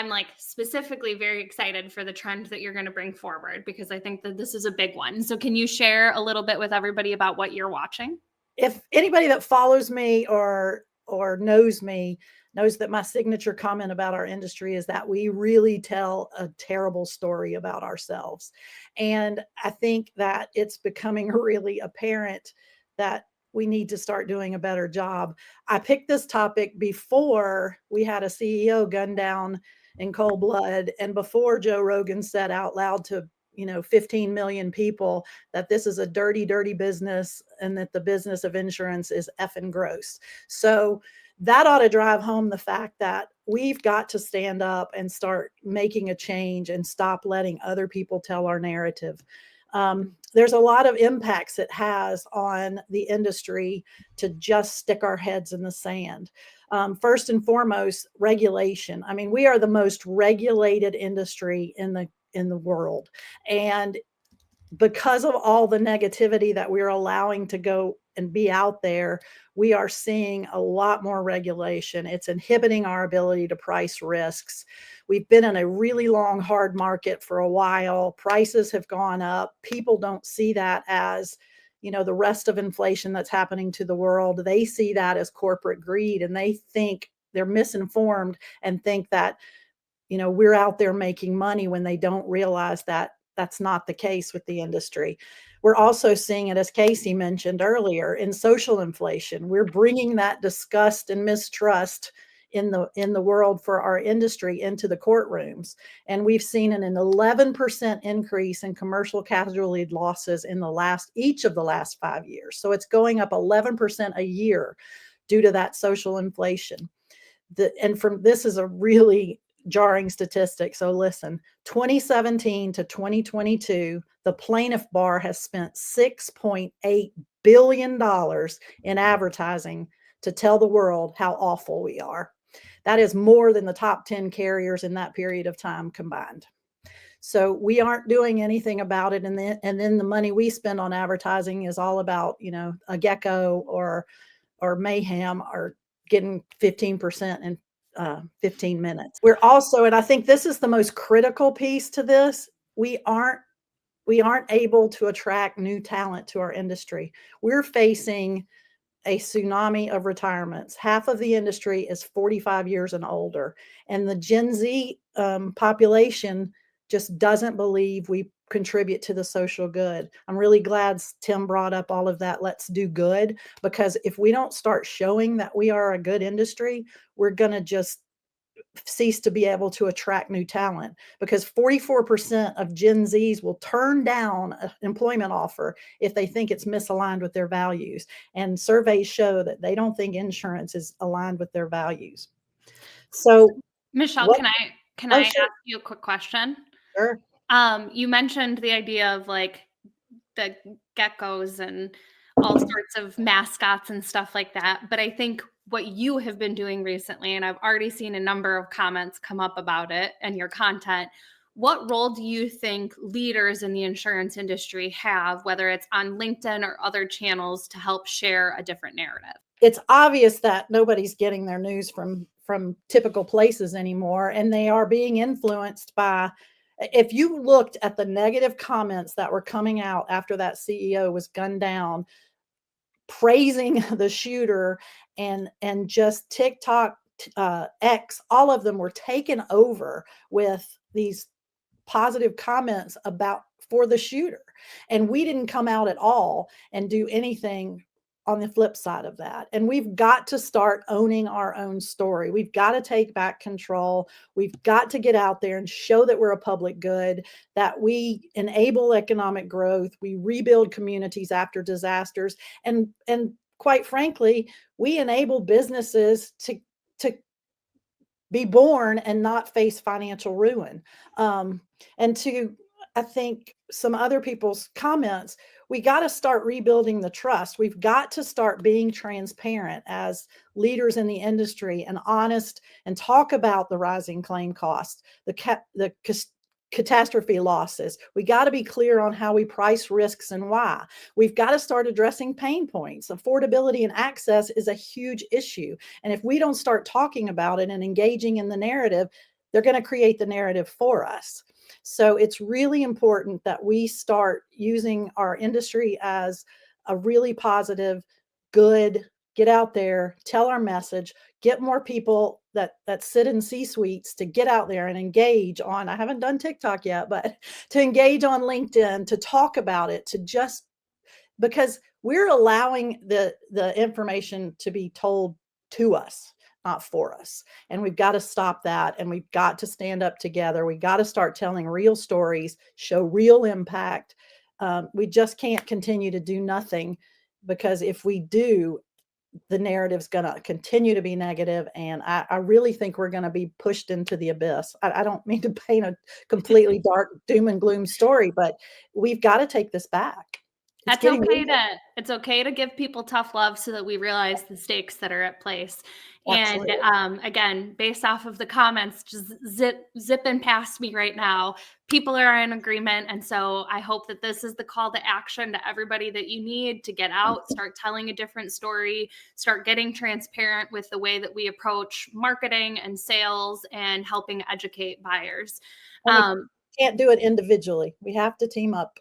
I'm like specifically very excited for the trend that you're going to bring forward, because I think that this is a big one. So can you share a little bit with everybody about what you're watching? If anybody that follows me or knows me knows that my signature comment about our industry is that we really tell a terrible story about ourselves. And I think that it's becoming really apparent that we need to start doing a better job. I picked this topic before we had a CEO gunned down in cold blood, and before Joe Rogan said out loud to 15 million people that this is a dirty, dirty business and that the business of insurance is effing gross. So that ought to drive home the fact that we've got to stand up and start making a change and stop letting other people tell our narrative. There's a lot of impacts it has on the industry to just stick our heads in the sand. First and foremost, regulation. I mean, we are the most regulated industry in the world. And because of all the negativity that we're allowing to go and be out there, we are seeing a lot more regulation. It's inhibiting our ability to price risks. We've been in a really long, hard market for a while. Prices have gone up. People don't see that as, the rest of inflation that's happening to the world. They see that as corporate greed, and they think they're misinformed and think that, we're out there making money when they don't realize that that's not the case with the industry. We're also seeing it, as Casey mentioned earlier, in social inflation. We're bringing that disgust and mistrust in the world for our industry into the courtrooms. And we've seen an 11% increase in commercial casualty losses in each of the last 5 years. So it's going up 11% a year due to that social inflation. This is a really jarring statistic. So listen, 2017 to 2022, the plaintiff bar has spent $6.8 billion in advertising to tell the world how awful we are. That is more than the top 10 carriers in that period of time combined. So we aren't doing anything about it. And then the money we spend on advertising is all about, a Gecko or Mayhem are getting 15% in 15 minutes. We're also, and I think this is the most critical piece to this, we aren't able to attract new talent to our industry. We're facing a tsunami of retirements. Half of the industry is 45 years and older, and the Gen Z population just doesn't believe we contribute to the social good. I'm really glad Tim brought up all of that. Let's do good, because if we don't start showing that we are a good industry, we're going to just cease to be able to attract new talent, because 44% of Gen Zs will turn down an employment offer if they think it's misaligned with their values. And surveys show that they don't think insurance is aligned with their values. So, Michelle, can I sure. ask you a quick question? Sure. You mentioned the idea of like the geckos and all sorts of mascots and stuff like that. But I think what you have been doing recently, and I've already seen a number of comments come up about it and your content, what role do you think leaders in the insurance industry have, whether it's on LinkedIn or other channels, to help share a different narrative? It's obvious that nobody's getting their news from typical places anymore, and they are being influenced by, if you looked at the negative comments that were coming out after that CEO was gunned down, praising the shooter, and just TikTok, X, all of them were taken over with these positive comments for the shooter. And we didn't come out at all and do anything on the flip side of that. And we've got to start owning our own story. We've got to take back control. We've got to get out there and show that we're a public good, that we enable economic growth, we rebuild communities after disasters, and quite frankly, we enable businesses to be born and not face financial ruin. And to, I think, some other people's comments, we got to start rebuilding the trust. We've got to start being transparent as leaders in the industry and honest, and talk about the rising claim costs, the catastrophe losses. We got to be clear on how we price risks and why. We've got to start addressing pain points. Affordability and access is a huge issue. And if we don't start talking about it and engaging in the narrative, They're going to create the narrative for us. So it's really important that we start using our industry as a really positive, good, get out there, tell our message, get more people that sit in C-suites to get out there and engage on, I haven't done TikTok yet, but to engage on LinkedIn, to talk about it, to just because we're allowing the information to be told to us, not for us. And we've got to stop that, and we've got to stand up together. We got to start telling real stories, show real impact. We just can't continue to do nothing, because if we do, the narrative's going to continue to be negative, and I really think we're going to be pushed into the abyss. I don't mean to paint a completely dark doom and gloom story, but we've got to take this back. It's That's getting okay real. to it's okay to give people tough love so that we realize the stakes that are at place. And, Absolutely. again, based off of the comments just zipping past me right now, people are in agreement, and so I hope that this is the call to action to everybody that you need to get out, start telling a different story, start getting transparent with the way that we approach marketing and sales and helping educate buyers. And we Um, can't do it individually. We have to team up.